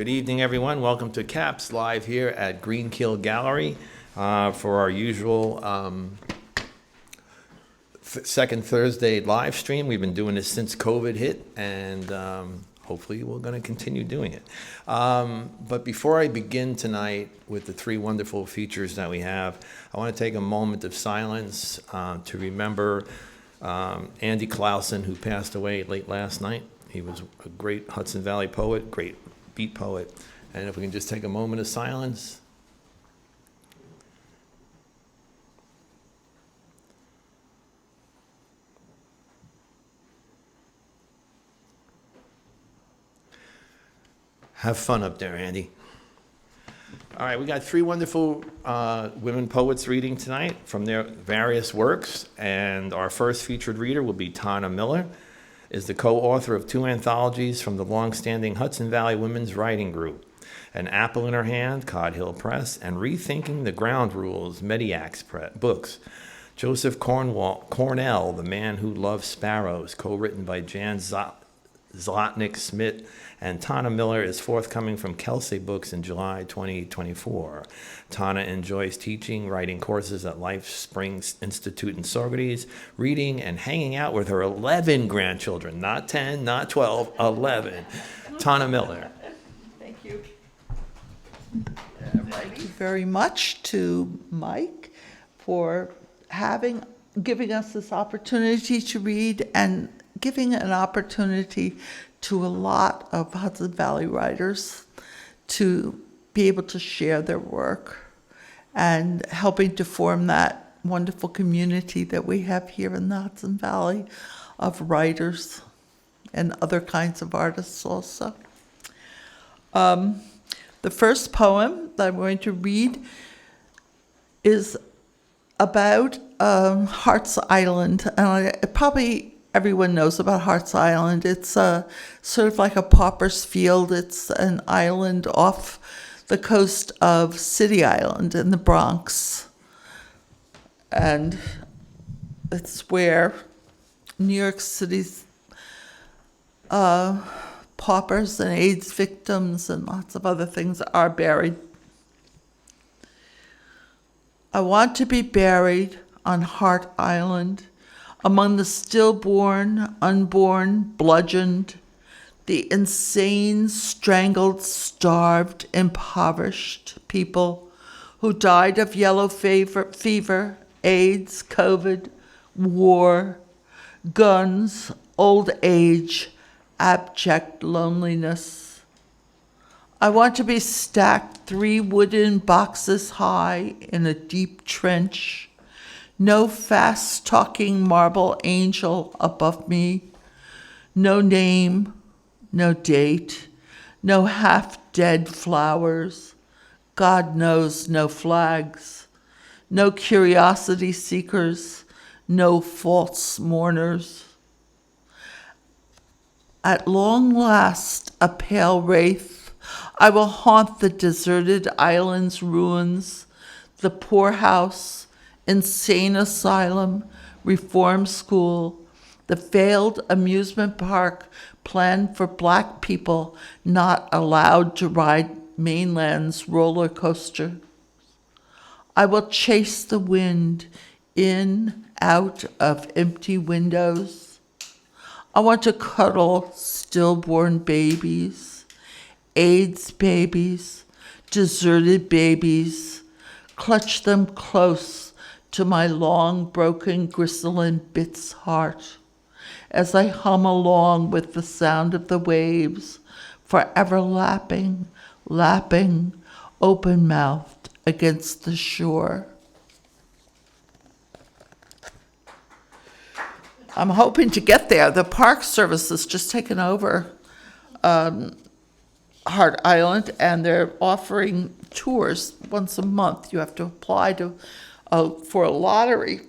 Good evening, everyone. Welcome to CAPS live here at Greenkill Gallery for our usual second Thursday live stream. We've been doing this since COVID hit, and hopefully we're going to continue doing it. But before I begin tonight with the three wonderful features that we have, I want to take a moment of silence to remember Andy Clausen, who passed away late last night. He was a great Hudson Valley poet, great beat poet. And if we can just take a moment of silence. Have fun up there, Andy. All right, we got three wonderful women poets reading tonight from their various works. And our first featured reader will be Tana Miller, is the co-author of two anthologies from the long-standing Hudson Valley Women's Writing Group, An Apple in Her Hand, Cod Hill Press, and Rethinking the Ground Rules, Mediax Books. Joseph Cornell, The Man Who Loves Sparrows, co-written by Jan Zlotnik, Schmidt, and Tana Miller is forthcoming from Kelsey Books in July 2024. Tana enjoys teaching, writing courses at Life Springs Institute in Saugerties, reading and hanging out with her 11 grandchildren, not 10, not 12, 11. Tana Miller. Thank you. Thank you very much to Mike for giving us this opportunity to read and giving an opportunity to a lot of Hudson Valley writers to be able to share their work and helping to form that wonderful community that we have here in the Hudson Valley of writers and other kinds of artists also. The first poem that I'm going to read is about Hart's Island, and probably everyone knows about Hart's Island. It's sort of like a pauper's field. It's an island off the coast of City Island in the Bronx. And it's where New York City's paupers and AIDS victims and lots of other things are buried. I want to be buried on Hart Island, among the stillborn, unborn, bludgeoned, the insane, strangled, starved, impoverished people who died of yellow fever, AIDS, COVID, war, guns, old age, abject loneliness. I want to be stacked 3 wooden boxes high in a deep trench. No fast-talking marble angel above me. No name, no date, no half-dead flowers. God knows no flags. No curiosity seekers, no false mourners. At long last, a pale wraith, I will haunt the deserted island's ruins, the poorhouse, insane asylum, reform school, the failed amusement park planned for Black people not allowed to ride mainland's roller coaster. I will chase the wind in, out of empty windows. I want to cuddle stillborn babies, AIDS babies, deserted babies, clutch them close to my long, broken, gristling bits heart, as I hum along with the sound of the waves, forever lapping, open-mouthed against the shore. I'm hoping to get there. The Park Service has just taken over Hart Island, and they're offering tours once a month. You have to apply for a lottery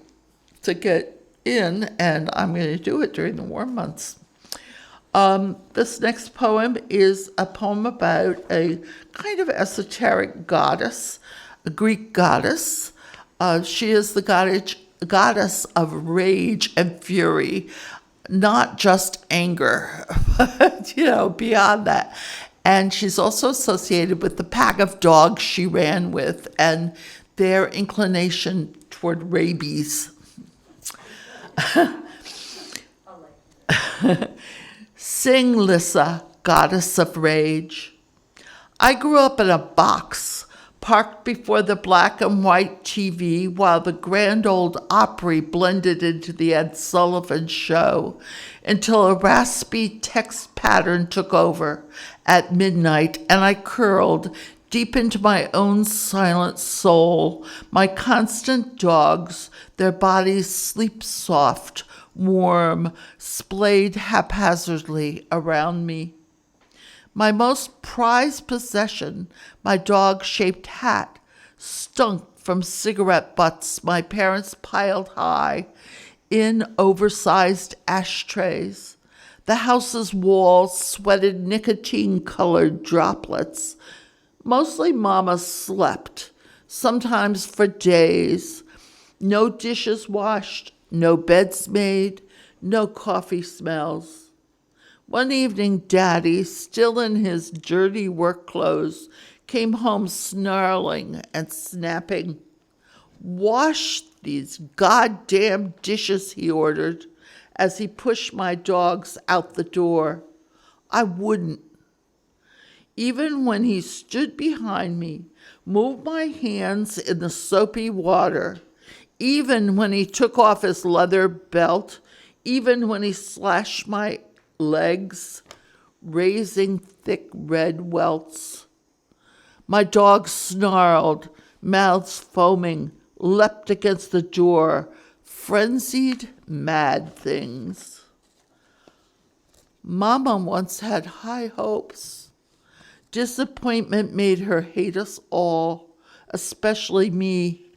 to get in, and I'm going to do it during the warm months. This next poem is a poem about a kind of esoteric goddess, a Greek goddess. She is the goddess of rage and fury, not just anger, but, beyond that. And she's also associated with the pack of dogs she ran with and their inclination toward rabies. Sing, Lissa, goddess of rage. I grew up in a box, parked before the black and white TV while the Grand Ole Opry blended into the Ed Sullivan Show until a raspy text pattern took over at midnight and I curled deep into my own silent soul, my constant dogs, their bodies sleep soft, warm, splayed haphazardly around me. My most prized possession, my dog-shaped hat, stunk from cigarette butts my parents piled high in oversized ashtrays. The house's walls sweated nicotine-colored droplets. Mostly Mama slept, sometimes for days. No dishes washed, no beds made, no coffee smells. One evening, Daddy, still in his dirty work clothes, came home snarling and snapping. "Wash these goddamn dishes," he ordered, as he pushed my dogs out the door. I wouldn't. Even when he stood behind me, moved my hands in the soapy water, even when he took off his leather belt, even when he slashed my legs, raising thick red welts. My dogs snarled, mouths foaming, leapt against the door, frenzied, mad things. Mama once had high hopes. Disappointment made her hate us all, especially me.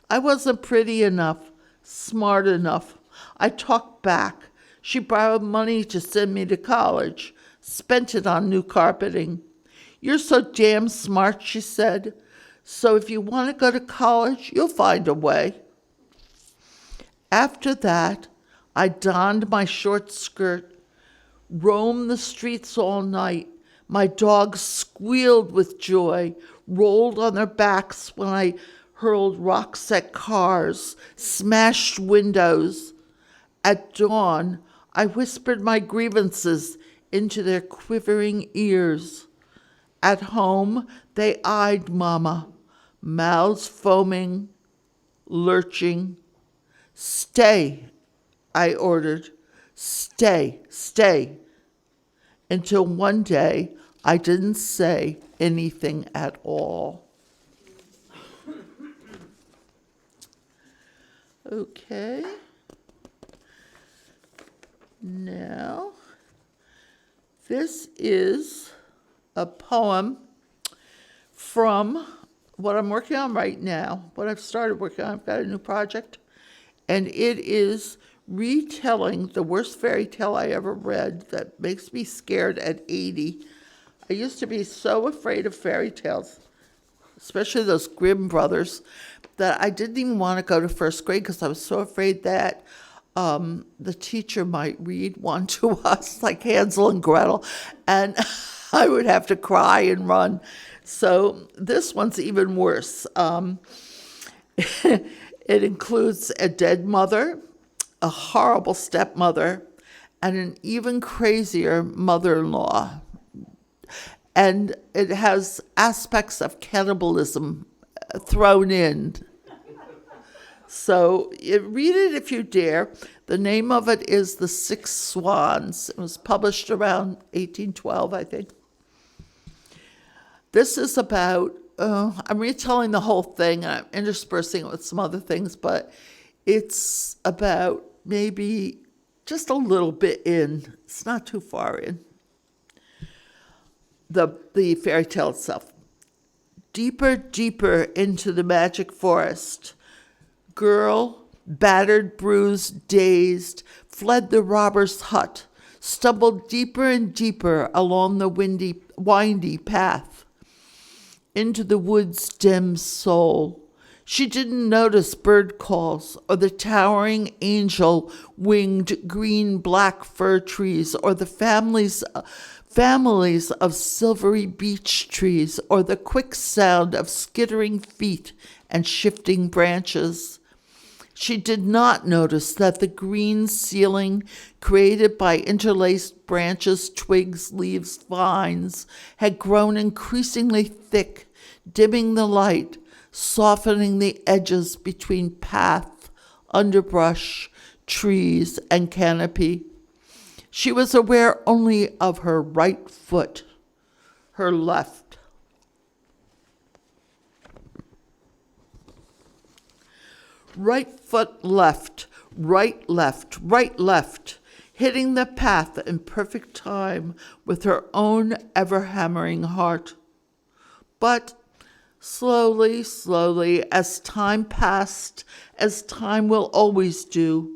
I wasn't pretty enough, smart enough. I talked back. She borrowed money to send me to college, spent it on new carpeting. "You're so damn smart," she said, "so if you want to go to college, you'll find a way." After that, I donned my short skirt, roamed the streets all night. My dogs squealed with joy, rolled on their backs when I hurled rocks at cars, smashed windows. At dawn, I whispered my grievances into their quivering ears. At home, they eyed Mama, mouths foaming, lurching. "Stay," I ordered. "Stay, stay." Until one day, I didn't say anything at all. Okay. Now, this is a poem from what I'm working on right now, what I've started working on. I've got a new project, and it is retelling the worst fairy tale I ever read that makes me scared at 80. I used to be so afraid of fairy tales, especially those Grimm brothers, that I didn't even want to go to first grade because I was so afraid that the teacher might read one to us, like Hansel and Gretel, and I would have to cry and run. So this one's even worse. It includes a dead mother, a horrible stepmother, and an even crazier mother-in-law. And it has aspects of cannibalism thrown in. So read it if you dare. The name of it is The Six Swans. It was published around 1812, I think. This is about, I'm retelling the whole thing, and I'm interspersing it with some other things, but it's about maybe just a little bit in. It's not too far in. The fairy tale itself. Deeper, deeper into the magic forest. Girl, battered, bruised, dazed, fled the robber's hut, stumbled deeper and deeper along the windy path into the wood's dim soul. She didn't notice bird calls or the towering angel-winged green-black fir trees or the families of silvery beech trees, or the quick sound of skittering feet and shifting branches. She did not notice that the green ceiling created by interlaced branches, twigs, leaves, vines had grown increasingly thick, dimming the light, softening the edges between path, underbrush, trees, and canopy. She was aware only of her right foot, her left. Right foot left, right left, right left, hitting the path in perfect time with her own ever-hammering heart. But slowly, slowly, as time passed, as time will always do,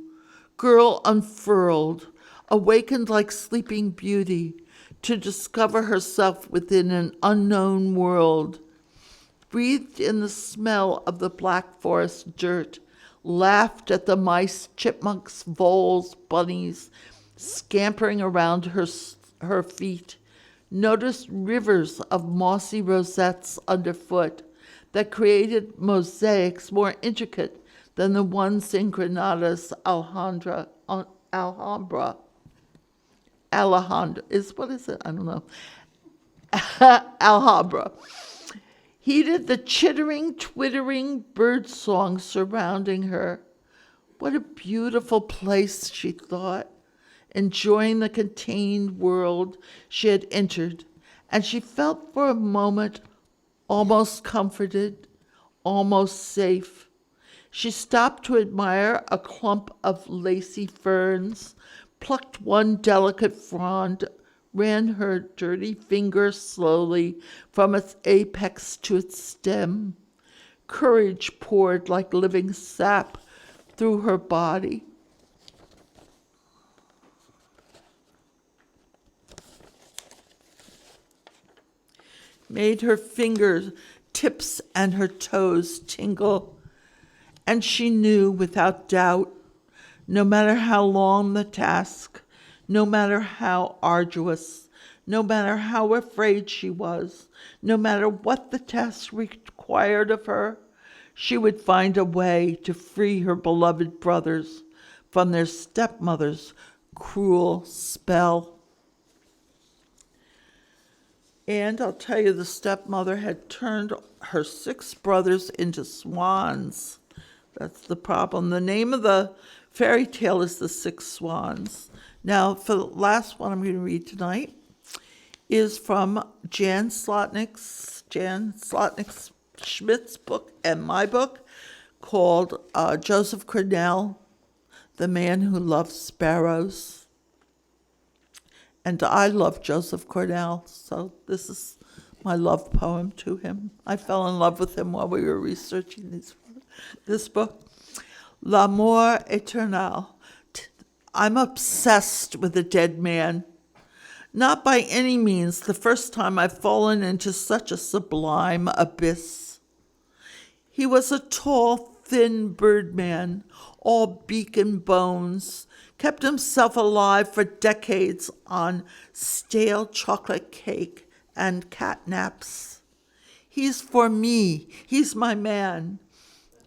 girl unfurled, awakened like sleeping beauty, to discover herself within an unknown world, breathed in the smell of the black forest dirt, laughed at the mice, chipmunks, voles, bunnies scampering around her feet, noticed rivers of mossy rosettes underfoot that created mosaics more intricate than the ones in Granada's Alhambra. What is it? I don't know. Alhambra. Heeded the chittering, twittering bird song surrounding her. What a beautiful place, she thought, enjoying the contained world she had entered, and she felt for a moment almost comforted, almost safe. She stopped to admire a clump of lacy ferns, plucked one delicate frond, ran her dirty finger slowly from its apex to its stem. Courage poured like living sap through her body. Made her finger tips and her toes tingle. And she knew without doubt, no matter how long the task, no matter how arduous, no matter how afraid she was, no matter what the task required of her, she would find a way to free her beloved brothers from their stepmother's cruel spell. And I'll tell you, the stepmother had turned her 6 brothers into swans. That's the problem. The name of the fairy tale is The 6 Swans. Now, for the last one I'm going to read tonight is from Jan Zlotnik's Schmidt's book and my book called Joseph Cornell, The Man Who Loved Sparrows. And I love Joseph Cornell, so this is my love poem to him. I fell in love with him while we were researching this book. L'amour éternel. I'm obsessed with a dead man. Not by any means the first time I've fallen into such a sublime abyss. He was a tall, thin birdman, all beak and bones, kept himself alive for decades on stale chocolate cake and catnaps. He's for me. He's my man.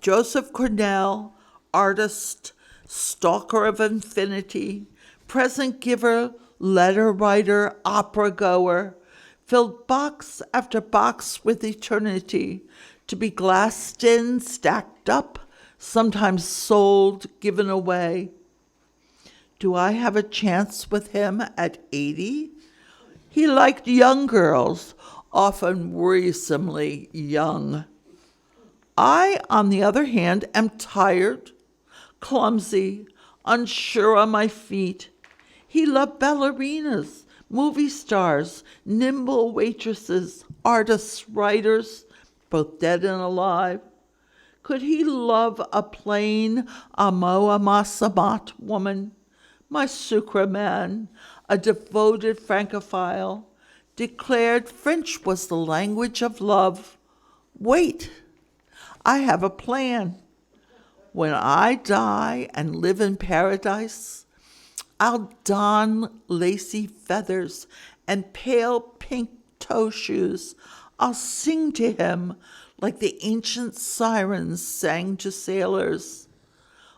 Joseph Cornell, artist, stalker of infinity, present giver, letter writer, opera goer, filled box after box with eternity, to be glassed in, stacked up, sometimes sold, given away. Do I have a chance with him at 80? He liked young girls, often worrisomely young. I, on the other hand, am tired, clumsy, unsure on my feet. He loved ballerinas, movie stars, nimble waitresses, artists, writers, both dead and alive. Could he love a plain Amoa Masamat woman? My sucre man, a devoted Francophile, declared French was the language of love. Wait, I have a plan. When I die and live in paradise, I'll don lacy feathers and pale pink toe shoes, I'll sing to him like the ancient sirens sang to sailors.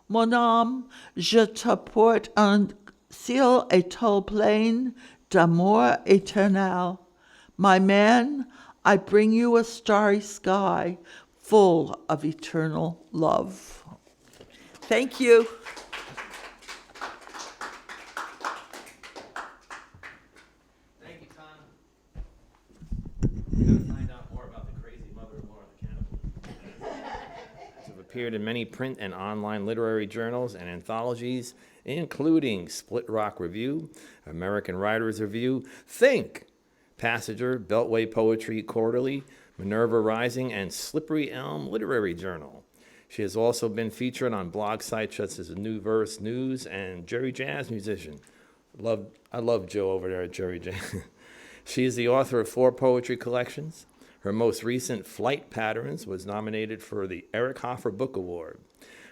Mon âme, je te porte un ciel étoile plein d'amour éternel. My man, I bring you a starry sky full of eternal love. Thank you. Thank you, Tana. We're going to find out more about the crazy mother-in-law of the cannibal. Have appeared in many print and online literary journals and anthologies, including Split Rock Review, American Writers Review, Think, Passenger, Beltway Poetry Quarterly, Minerva Rising, and Slippery Elm Literary Journal. She has also been featured on blog sites such as New Verse News and Jerry Jazz Musician. I love Joe over there at Jerry Jazz. She is the author of 4 poetry collections. Her most recent, Flight Patterns, was nominated for the Eric Hoffer Book Award.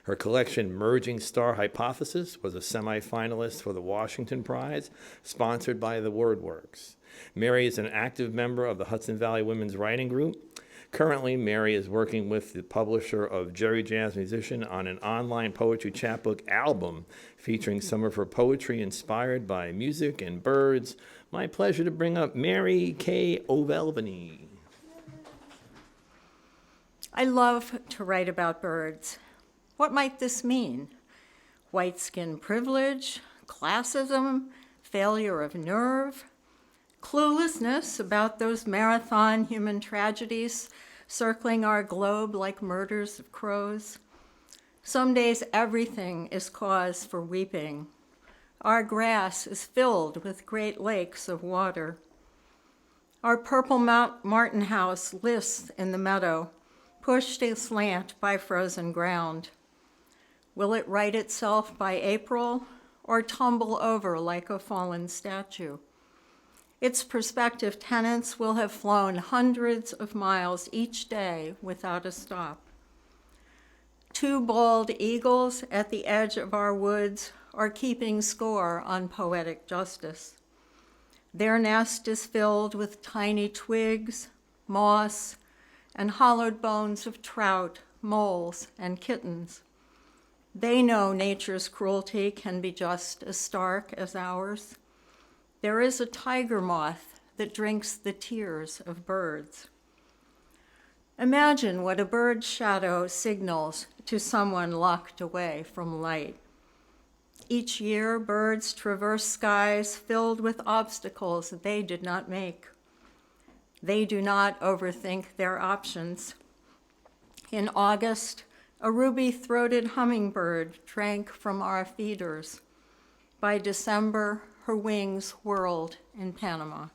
Her collection, Merging Star Hypothesis, was a semifinalist for the Washington Prize, sponsored by the WordWorks. Mary is an active member of the Hudson Valley Women's Writing Group. Currently, Mary is working with the publisher of Jerry Jazz Musician on an online poetry chapbook album featuring some of her poetry inspired by music and birds. My pleasure to bring up Mary K. O'Velveny. I love to write about birds. What might this mean? White skin privilege, classism, failure of nerve, cluelessness about those marathon human tragedies circling our globe like murders of crows. Some days everything is cause for weeping. Our grass is filled with great lakes of water. Our purple martin house lists in the meadow, pushed aslant by frozen ground. Will it right itself by April or tumble over like a fallen statue? Its prospective tenants will have flown hundreds of miles each day without a stop. 2 bald eagles at the edge of our woods are keeping score on poetic justice. Their nest is filled with tiny twigs, moss, and hollowed bones of trout, moles, and kittens. They know nature's cruelty can be just as stark as ours. There is a tiger moth that drinks the tears of birds. Imagine what a bird's shadow signals to someone locked away from light. Each year, birds traverse skies filled with obstacles they did not make. They do not overthink their options. In August, a ruby-throated hummingbird drank from our feeders. By December, her wings whirled in Panama.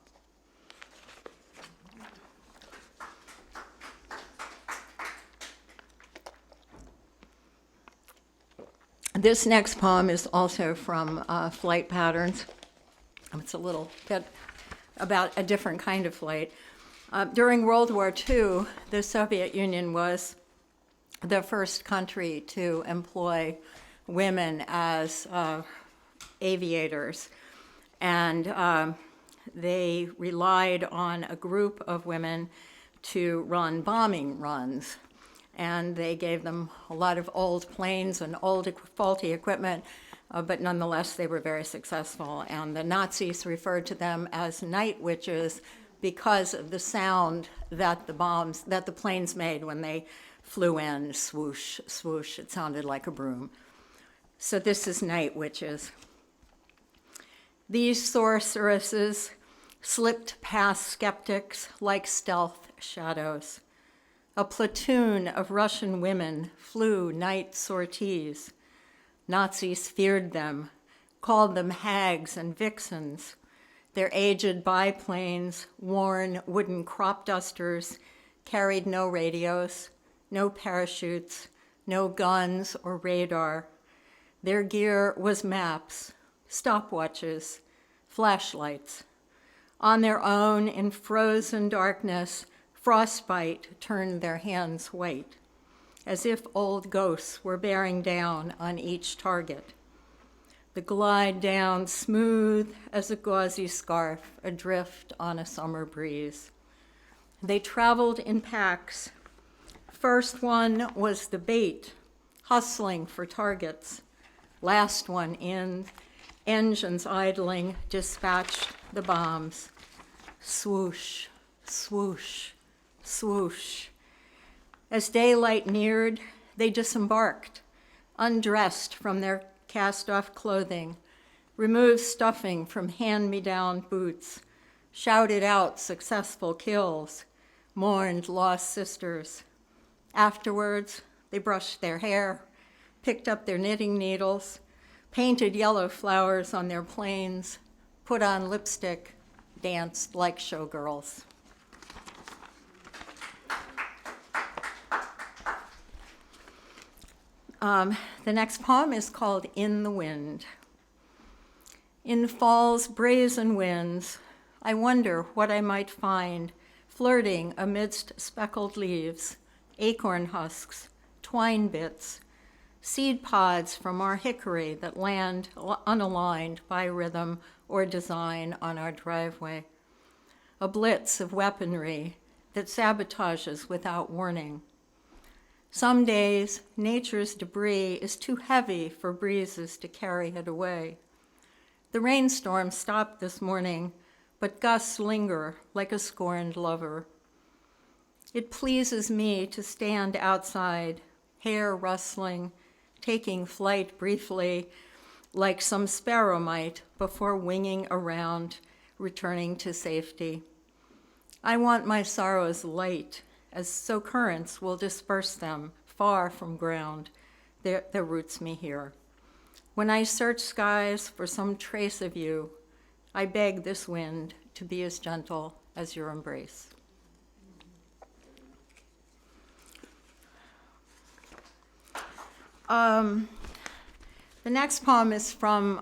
This next poem is also from Flight Patterns. It's a little bit about a different kind of flight. During World War II, the Soviet Union was the first country to employ women as aviators. And they relied on a group of women to run bombing runs. And they gave them a lot of old planes and old faulty equipment, but nonetheless they were very successful. And the Nazis referred to them as night witches because of the sound that the planes made when they flew in, swoosh, swoosh. It sounded like a broom. So this is Night Witches. These sorceresses slipped past skeptics like stealth shadows. A platoon of Russian women flew night sorties. Nazis feared them, called them hags and vixens. Their aged biplanes, worn wooden crop dusters, carried no radios, no parachutes, no guns or radar. Their gear was maps, stopwatches, flashlights. On their own, in frozen darkness, frostbite turned their hands white, as if old ghosts were bearing down on each target. the glide down smooth as a gauzy scarf adrift on a summer breeze. They traveled in packs. First one was the bait, hustling for targets. Last one in, engines idling, dispatched the bombs. Swoosh, swoosh, swoosh. As daylight neared, they disembarked, undressed from their cast-off clothing, removed stuffing from hand-me-down boots, shouted out successful kills, mourned lost sisters. Afterwards, they brushed their hair, picked up their knitting needles, painted yellow flowers on their planes, put on lipstick, danced like showgirls. The next poem is called In the Wind. In fall's brazen winds, I wonder what I might find flirting amidst speckled leaves, acorn husks, twine bits, seed pods from our hickory that land unaligned by rhythm or design on our driveway, a blitz of weaponry that sabotages without warning. Some days, nature's debris is too heavy for breezes to carry it away. The rainstorm stopped this morning, but gusts linger like a scorned lover. It pleases me to stand outside, hair rustling, taking flight briefly, like some sparrow might before winging around, returning to safety. I want my sorrows light, as so currents will disperse them far from ground. Their roots me here. When I search skies for some trace of you, I beg this wind to be as gentle as your embrace. The next poem is from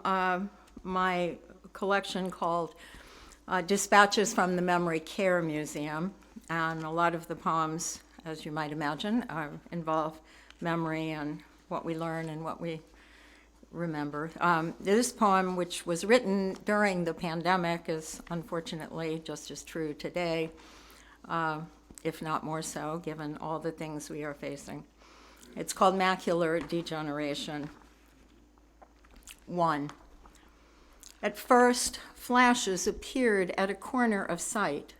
my collection called Dispatches from the Memory Care Museum, and a lot of the poems, as you might imagine, involve memory and what we learn and what we remember. This poem, which was written during the pandemic, is unfortunately just as true today, if not more so, given all the things we are facing. It's called Macular Degeneration. 1. At first, flashes appeared at a corner of sight,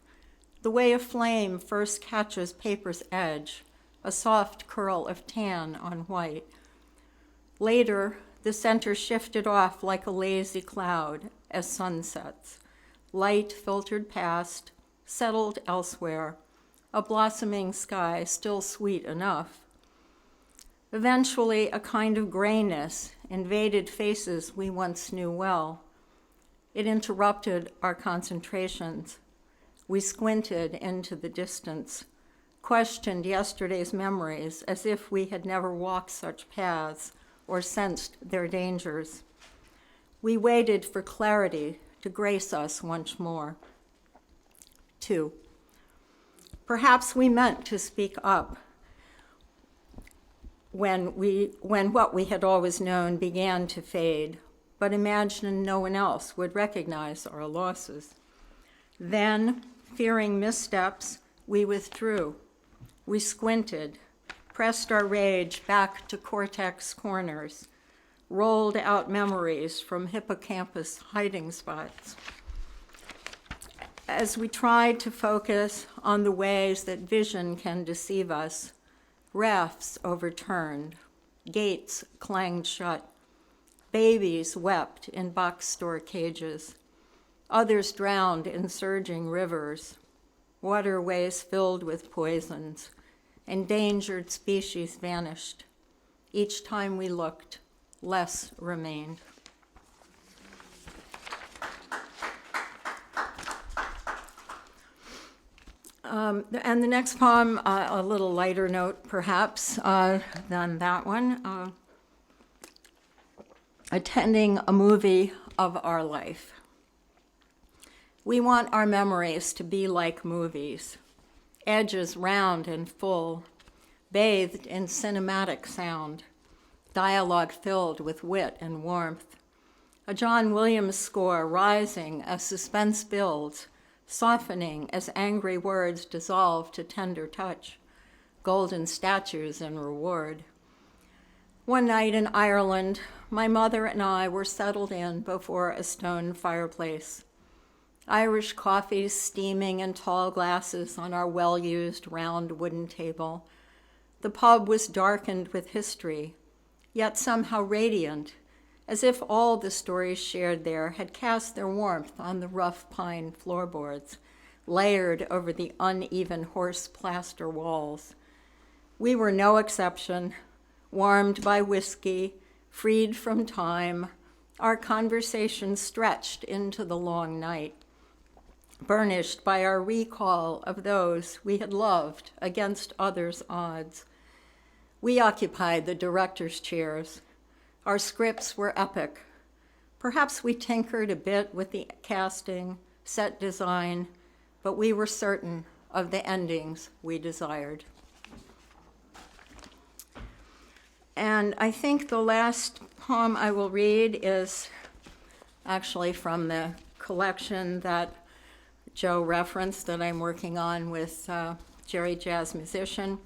the way a flame first catches paper's edge, a soft curl of tan on white. Later, the center shifted off like a lazy cloud as sun sets. Light filtered past, settled elsewhere, a blossoming sky still sweet enough. Eventually, a kind of grayness invaded faces we once knew well. It interrupted our concentrations. We squinted into the distance, questioned yesterday's memories as if we had never walked such paths or sensed their dangers. We waited for clarity to grace us once more. 2. Perhaps we meant to speak up when what we had always known began to fade, but imagined no one else would recognize our losses. Then, fearing missteps, we withdrew. We squinted, pressed our rage back to cortex corners, rolled out memories from hippocampus hiding spots. As we tried to focus on the ways that vision can deceive us, rafts overturned, gates clanged shut, babies wept in box store cages, others drowned in surging rivers, waterways filled with poisons, endangered species vanished. Each time we looked, less remained. And the next poem, a little lighter note perhaps than that one, attending a movie of our life. We want our memories to be like movies, edges round and full, bathed in cinematic sound, dialogue filled with wit and warmth, a John Williams score rising as suspense builds, softening as angry words dissolve to tender touch, golden statues in reward. One night in Ireland, my mother and I were settled in before a stone fireplace. Irish coffee steaming in tall glasses on our well-used round wooden table. The pub was darkened with history, yet somehow radiant, as if all the stories shared there had cast their warmth on the rough pine floorboards, layered over the uneven horse plaster walls. We were no exception, warmed by whiskey, freed from time, our conversation stretched into the long night, burnished by our recall of those we had loved against others' odds. We occupied the director's chairs. Our scripts were epic. Perhaps we tinkered a bit with the casting, set design, but we were certain of the endings we desired. And I think the last poem I will read is actually from the collection that Joe referenced that I'm working on with Jerry Jazz Musician,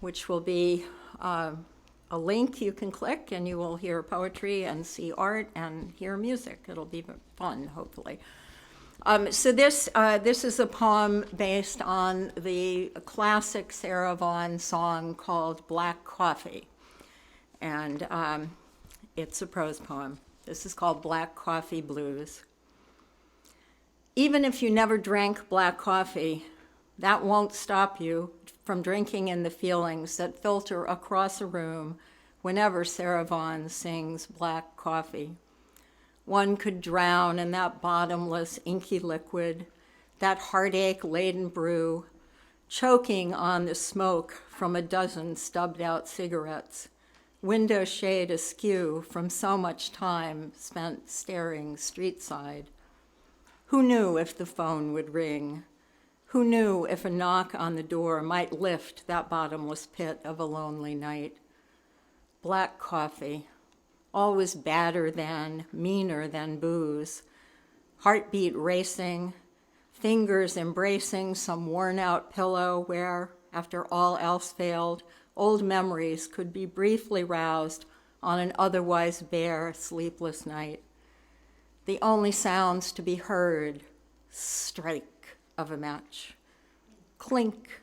which will be a link you can click and you will hear poetry and see art and hear music. It'll be fun, hopefully. So this is a poem based on the classic Sarah Vaughan song called Black Coffee. And it's a prose poem. This is called Black Coffee Blues. Even if you never drank black coffee, that won't stop you from drinking in the feelings that filter across a room whenever Sarah Vaughan sings Black Coffee. One could drown in that bottomless, inky liquid, that heartache-laden brew, choking on the smoke from a dozen stubbed-out cigarettes, window shade askew from so much time spent staring street-side. Who knew if the phone would ring? Who knew if a knock on the door might lift that bottomless pit of a lonely night? Black coffee, always badder than, meaner than booze. Heartbeat racing, fingers embracing some worn-out pillow where, after all else failed, old memories could be briefly roused on an otherwise bare, sleepless night. The only sounds to be heard, strike of a match, clink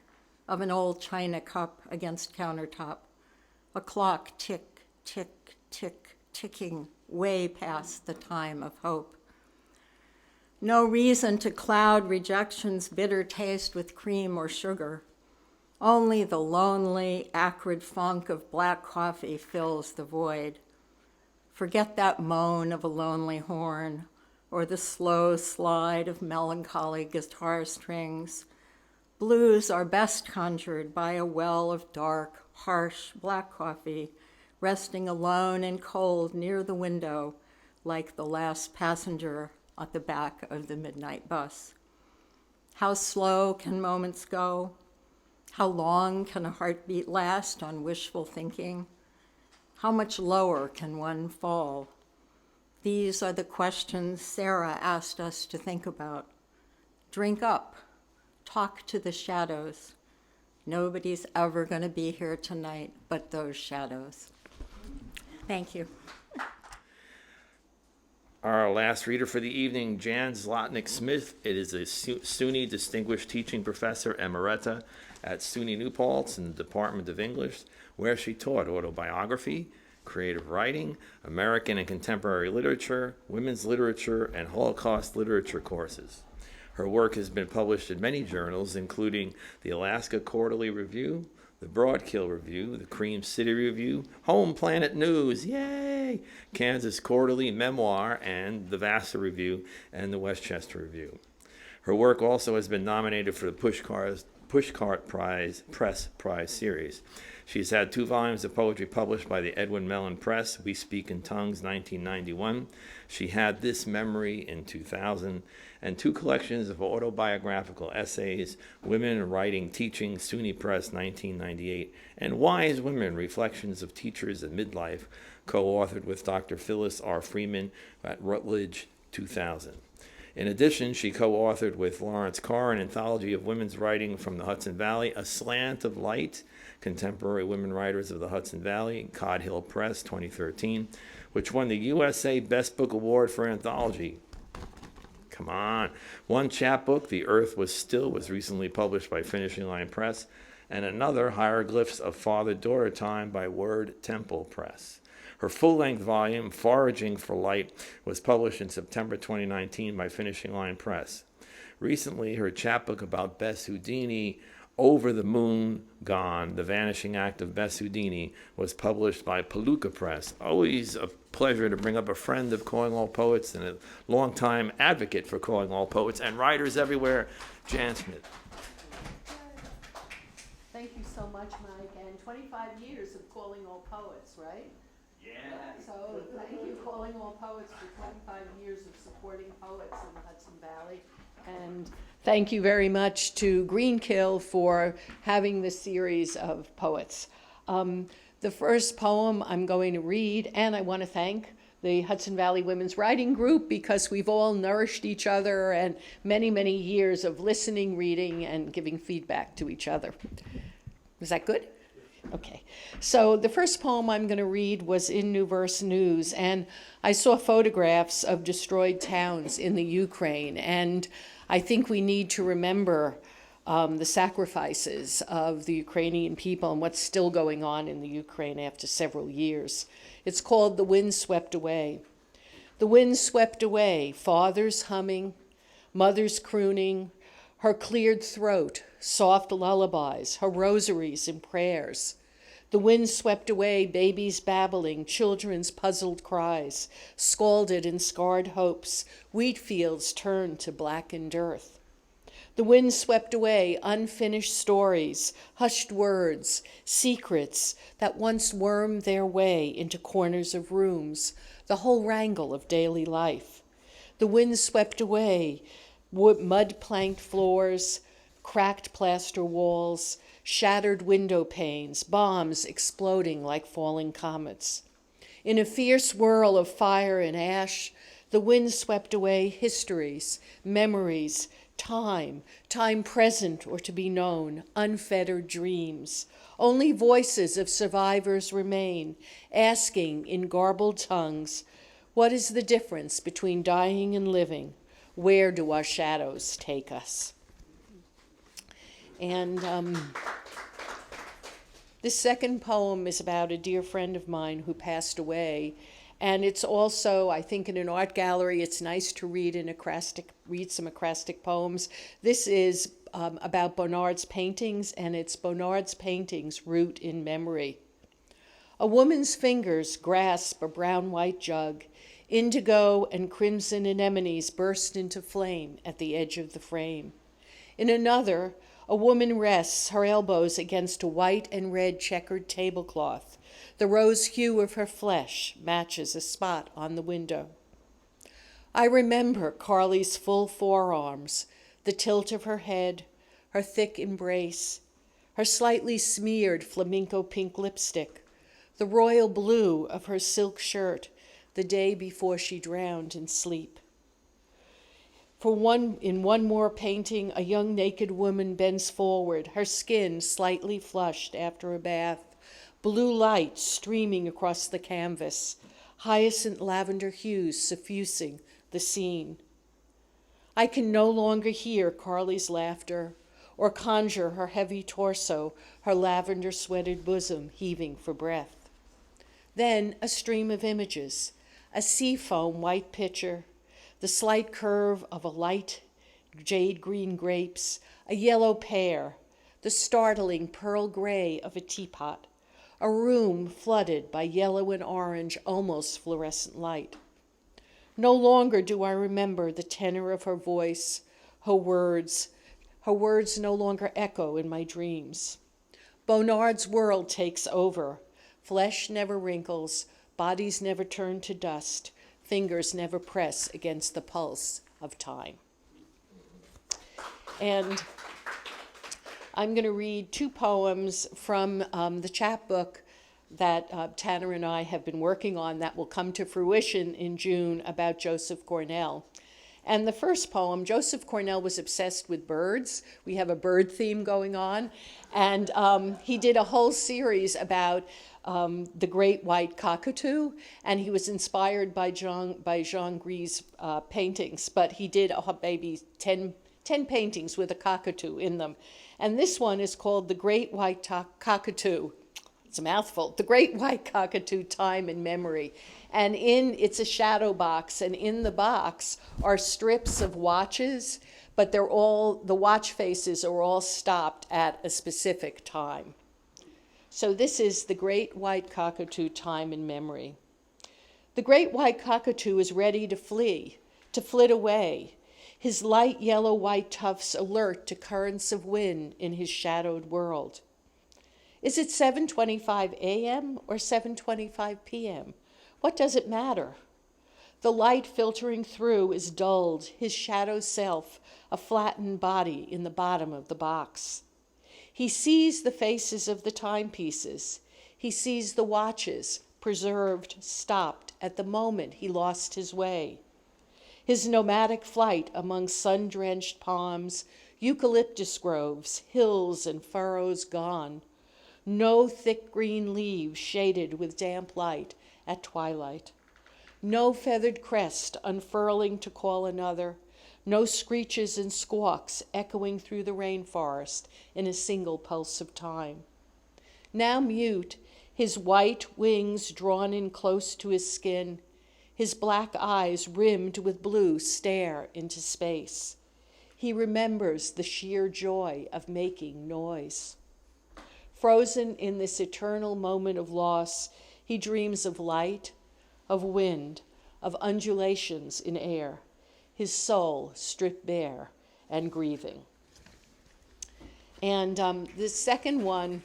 of an old china cup against countertop, a clock tick, tick, tick, ticking way past the time of hope. No reason to cloud rejection's bitter taste with cream or sugar. Only the lonely, acrid funk of black coffee fills the void. Forget that moan of a lonely horn or the slow slide of melancholy guitar strings. Blues are best conjured by a well of dark, harsh black coffee, resting alone and cold near the window like the last passenger at the back of the midnight bus. How slow can moments go? How long can a heartbeat last on wishful thinking? How much lower can one fall? These are the questions Sarah asked us to think about. Drink up, talk to the shadows. Nobody's ever going to be here tonight but those shadows. Thank you. Our last reader for the evening, Jan Zlotnik Smith. It is a SUNY Distinguished Teaching Professor Emerita at SUNY New Paltz in the Department of English, where she taught autobiography, creative writing, American and contemporary literature, women's literature, and Holocaust literature courses. Her work has been published in many journals, including the Alaska Quarterly Review, the Broadkill Review, the Cream City Review, Home Planet News, yay! Kansas Quarterly, Memoir, and the Vassar Review and the Westchester Review. Her work also has been nominated for the Pushcart Press Prize series. She's had 2 volumes of poetry published by the Edwin Mellon Press, We Speak in Tongues, 1991. She Had This Memory in 2000, and 2 collections of autobiographical essays, Women Writing Teaching, SUNY Press, 1998, and Wise Women, Reflections of Teachers at Midlife, co-authored with Dr. Phyllis R. Freeman at Rutledge, 2000. In addition, she co-authored with Lawrence Carr an anthology of women's writing from the Hudson Valley, A Slant of Light, Contemporary Women Writers of the Hudson Valley, Cod Hill Press, 2013, which won the USA Best Book Award for Anthology. Come on. One chapbook, The Earth Was Still, was recently published by Finishing Line Press, and another, Hieroglyphs of Father-Daughter Time, by Word Temple Press. Her full-length volume, Foraging for Light, was published in September 2019 by Finishing Line Press. Recently, her chapbook about Bess Houdini, Over the Moon Gone, The Vanishing Act of Bess Houdini, was published by Palooka Press. Always a pleasure to bring up a friend of Calling All Poets and a longtime advocate for Calling All Poets and writers everywhere, Jan Schmidt. Thank you so much, Mike, and 25 years of Calling All Poets, right? Yeah. So thank you, Calling All Poets, for 25 years of supporting poets in the Hudson Valley. And thank you very much to Greenkill for having this series of poets. The first poem I'm going to read, and I want to thank the Hudson Valley Women's Writing Group, because we've all nourished each other and many, many years of listening, reading, and giving feedback to each other. Is that good? Okay, so the first poem I'm going to read was in New Verse News, and I saw photographs of destroyed towns in the Ukraine, and I think we need to remember the sacrifices of the Ukrainian people and what's still going on in the Ukraine after several years. It's called The Wind Swept Away. The wind swept away, fathers humming, mothers crooning, her cleared throat, soft lullabies, her rosaries and prayers. The wind swept away, babies babbling, children's puzzled cries, scalded and scarred hopes, wheat fields turned to blackened earth. The wind swept away, unfinished stories, hushed words, secrets that once wormed their way into corners of rooms, the whole wrangle of daily life. The wind swept away, mud-planked floors, cracked plaster walls, shattered window panes, bombs exploding like falling comets. In a fierce whirl of fire and ash, the wind swept away histories, memories, time present or to be known, unfettered dreams. Only voices of survivors remain, asking in garbled tongues, what is the difference between dying and living? Where do our shadows take us? And this second poem is about a dear friend of mine who passed away. And it's also, I think, in an art gallery, it's nice to read some acrostic poems. This is about Bonnard's paintings, and it's Bonnard's paintings, Root in Memory. A woman's fingers grasp a brown-white jug. Indigo and crimson anemones burst into flame at the edge of the frame. In another, a woman rests her elbows against a white and red checkered tablecloth. The rose hue of her flesh matches a spot on the window. I remember Carly's full forearms, the tilt of her head, her thick embrace, her slightly smeared flamenco pink lipstick, the royal blue of her silk shirt the day before she drowned in sleep. In one more painting, a young naked woman bends forward, her skin slightly flushed after a bath, blue light streaming across the canvas, hyacinth lavender hues suffusing the scene. I can no longer hear Carly's laughter or conjure her heavy torso, her lavender sweated bosom heaving for breath. Then a stream of images, a seafoam white pitcher, the slight curve of a light jade green grapes, a yellow pear, the startling pearl gray of a teapot, a room flooded by yellow and orange, almost fluorescent light. No longer do I remember the tenor of her voice, her words, Her words no longer echo in my dreams. Bonnard's world takes over. Flesh never wrinkles, bodies never turn to dust, fingers never press against the pulse of time. And I'm going to read two poems from the chapbook that Tana and I have been working on that will come to fruition in June about Joseph Cornell. And the first poem, Joseph Cornell was obsessed with birds. We have a bird theme going on. And he did a whole series about the great white cockatoo, and he was inspired by Jean Gris's paintings, but he did maybe 10 paintings with a cockatoo in them. And this one is called The Great White Cockatoo. It's a mouthful. The Great White Cockatoo, Time and Memory. And it's a shadow box, and in the box are strips of watches, but the watch faces are all stopped at a specific time. So this is The Great White Cockatoo, Time and Memory. The great white cockatoo is ready to flit away, his light yellow-white tufts alert to currents of wind in his shadowed world. Is it 7:25 a.m. or 7:25 p.m.? What does it matter? The light filtering through is dulled, his shadow self, a flattened body in the bottom of the box. He sees the faces of the timepieces. He sees the watches, preserved, stopped at the moment he lost his way. His nomadic flight among sun-drenched palms, eucalyptus groves, hills and furrows gone. No thick green leaves shaded with damp light at twilight. No feathered crest unfurling to call another. No screeches and squawks echoing through the rainforest in a single pulse of time. Now mute, his white wings drawn in close to his skin, his black eyes rimmed with blue stare into space. He remembers the sheer joy of making noise. Frozen in this eternal moment of loss, he dreams of light, of wind, of undulations in air, his soul stripped bare and grieving. And the second one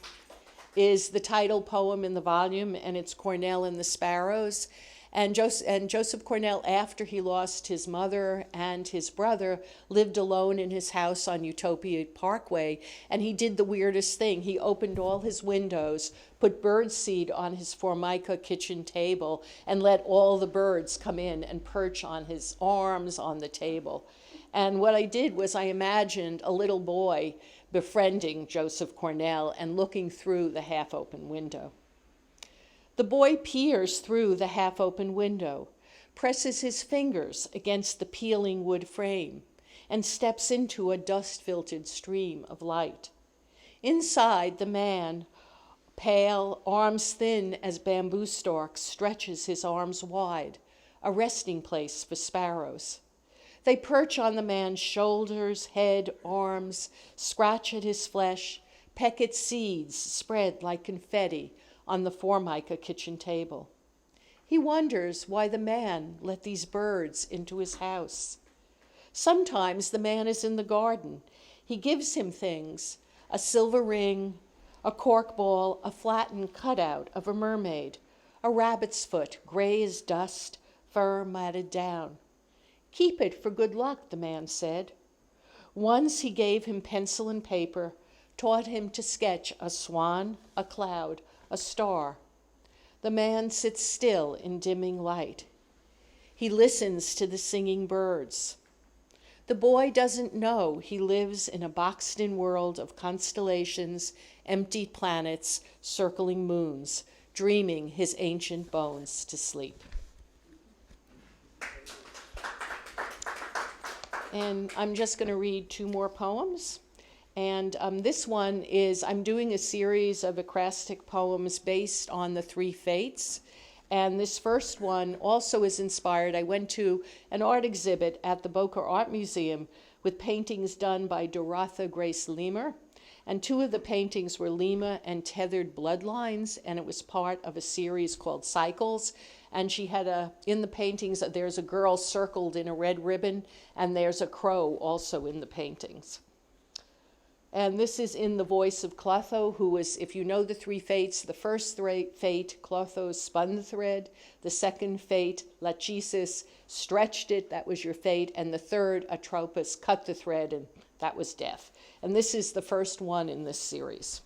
is the title poem in the volume, and it's Cornell and the Sparrows. And Joseph Cornell, after he lost his mother and his brother, lived alone in his house on Utopia Parkway, and he did the weirdest thing. He opened all his windows, put birdseed on his Formica kitchen table, and let all the birds come in and perch on his arms on the table. And what I did was I imagined a little boy befriending Joseph Cornell and looking through the half-open window. The boy peers through the half-open window, presses his fingers against the peeling wood frame, and steps into a dust-filtered stream of light. Inside, the man, pale, arms thin as bamboo stalks, stretches his arms wide, a resting place for sparrows. They perch on the man's shoulders, head, arms, scratch at his flesh, peck at seeds spread like confetti on the Formica kitchen table. He wonders why the man let these birds into his house. Sometimes the man is in the garden. He gives him things, a silver ring, a cork ball, a flattened cutout of a mermaid, a rabbit's foot, gray as dust, fur matted down. Keep it for good luck, the man said. Once he gave him pencil and paper, taught him to sketch a swan, a cloud, a star. The man sits still in dimming light. He listens to the singing birds. The boy doesn't know he lives in a boxed-in world of constellations, empty planets, circling moons, dreaming his ancient bones to sleep. And I'm just going to read two more poems. And this one is, I'm doing a series of acrostic poems based on the three fates. And this first one also is inspired. I went to an art exhibit at the Boca Art Museum with paintings done by Dorotha Grace Lemer. And two of the paintings were Lima and Tethered Bloodlines, and it was part of a series called Cycles. And she had in the paintings, there's a girl circled in a red ribbon, and there's a crow also in the paintings. And this is in the voice of Clotho, who was, if you know the three fates, the first fate, Clotho spun the thread. The second fate, Lachesis, stretched it, that was your fate. And the third, Atropos, cut the thread, and that was death. And this is the first one in this series.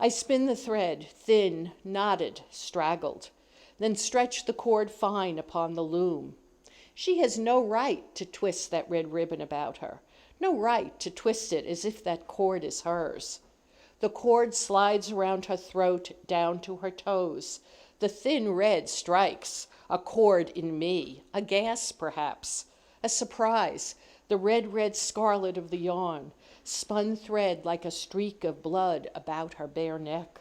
I spin the thread, thin, knotted, straggled, then stretch the cord fine upon the loom. She has no right to twist that red ribbon about her, no right to twist it as if that cord is hers. The cord slides around her throat down to her toes. The thin red strikes, a chord in me, a gas perhaps, a surprise, the red scarlet of the yarn, spun thread like a streak of blood about her bare neck.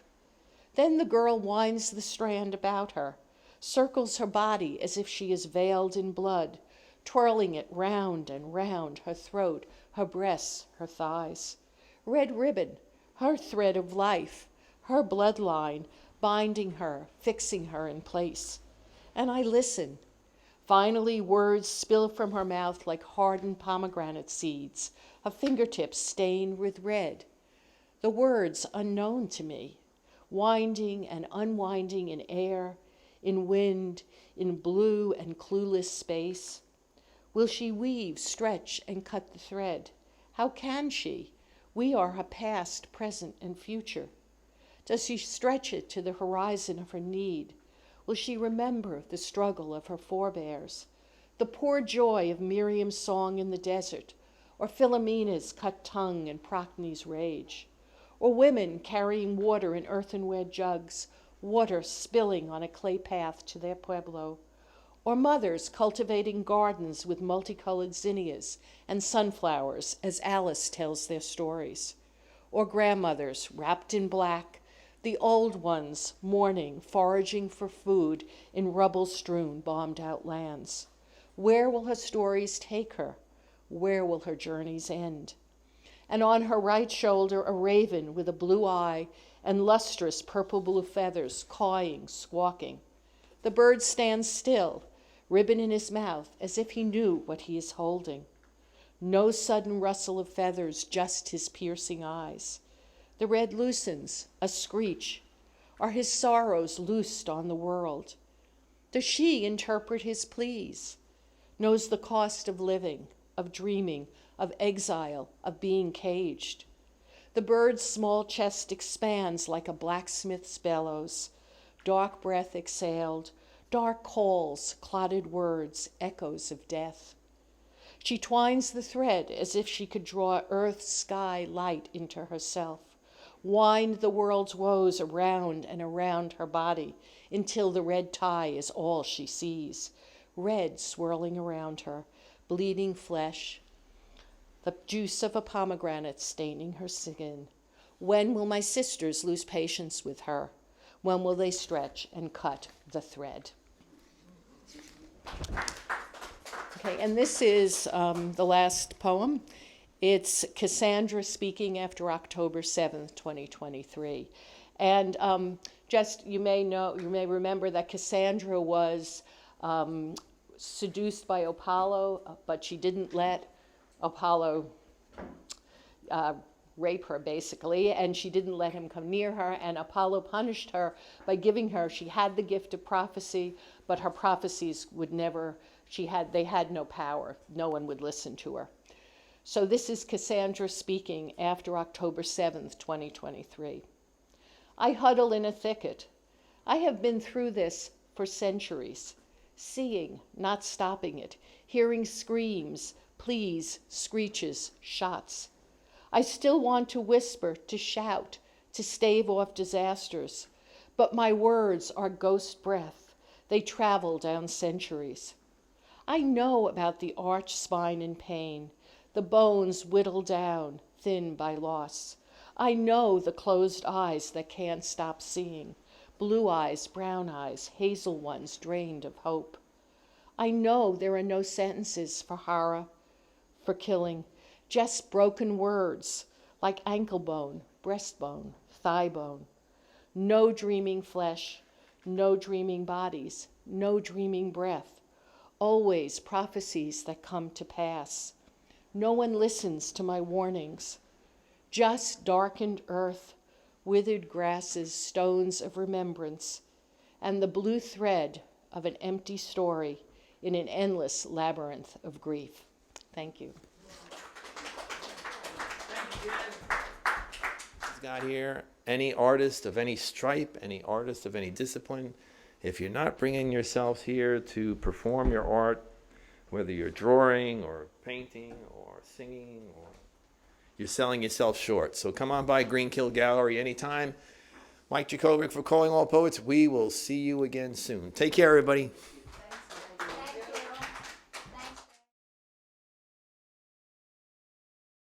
Then the girl winds the strand about her, circles her body as if she is veiled in blood, twirling it round and round her throat, her breasts, her thighs. Red ribbon, her thread of life, her bloodline, binding her, fixing her in place. And I listen. Finally, words spill from her mouth like hardened pomegranate seeds, her fingertips stained with red. The words unknown to me, winding and unwinding in air, in wind, in blue and clueless space. Will she weave, stretch, and cut the thread? How can she? We are her past, present, and future. Does she stretch it to the horizon of her need? Will she remember the struggle of her forebears, the poor joy of Miriam's song in the desert, or Philomena's cut tongue and Procne's rage, or women carrying water in earthenware jugs, water spilling on a clay path to their pueblo, or mothers cultivating gardens with multicolored zinnias and sunflowers as Alice tells their stories, or grandmothers wrapped in black, the old ones mourning, foraging for food in rubble-strewn, bombed-out lands. Where will her stories take her? Where will her journeys end? And on her right shoulder, a raven with a blue eye and lustrous purple-blue feathers, cawing, squawking. The bird stands still, ribbon in his mouth, as if he knew what he is holding. No sudden rustle of feathers, just his piercing eyes. The red loosens, a screech. Are his sorrows loosed on the world? Does she interpret his pleas? Knows the cost of living, of dreaming, of exile, of being caged. The bird's small chest expands like a blacksmith's bellows. Dark breath exhaled, dark calls, clotted words, echoes of death. She twines the thread as if she could draw earth, sky, light into herself. Wind the world's woes around and around her body until the red tie is all she sees. Red swirling around her, bleeding flesh, the juice of a pomegranate staining her skin. When will my sisters lose patience with her? When will they stretch and cut the thread? Okay, and this is the last poem. It's Cassandra speaking after October 7th, 2023. And you may remember that Cassandra was seduced by Apollo, but she didn't let Apollo rape her, basically, and she didn't let him come near her, and Apollo punished her by giving her, she had the gift of prophecy, but her prophecies they had no power. No one would listen to her. So this is Cassandra speaking after October 7th, 2023. I huddle in a thicket. I have been through this for centuries, seeing, not stopping it, hearing screams, pleas, screeches, shots. I still want to whisper, to shout, to stave off disasters, but my words are ghost breath. They travel down centuries. I know about the arched spine in pain, the bones whittled down, thin by loss. I know the closed eyes that can't stop seeing, blue eyes, brown eyes, hazel ones drained of hope. I know there are no sentences for horror, for killing, just broken words like ankle bone, breastbone, thigh bone. No dreaming flesh, no dreaming bodies, no dreaming breath. Always prophecies that come to pass. No one listens to my warnings. just darkened earth, withered grasses, stones of remembrance, and the blue thread of an empty story in an endless labyrinth of grief. Thank you. Got here, any artist of any stripe, any artist of any discipline, if you're not bringing yourselves here to perform your art, whether you're drawing or painting or singing, or you're selling yourself short. So come on by Greenkill Gallery anytime. Mike Jurkovic for Calling All Poets. We will see you again soon. Take care, everybody.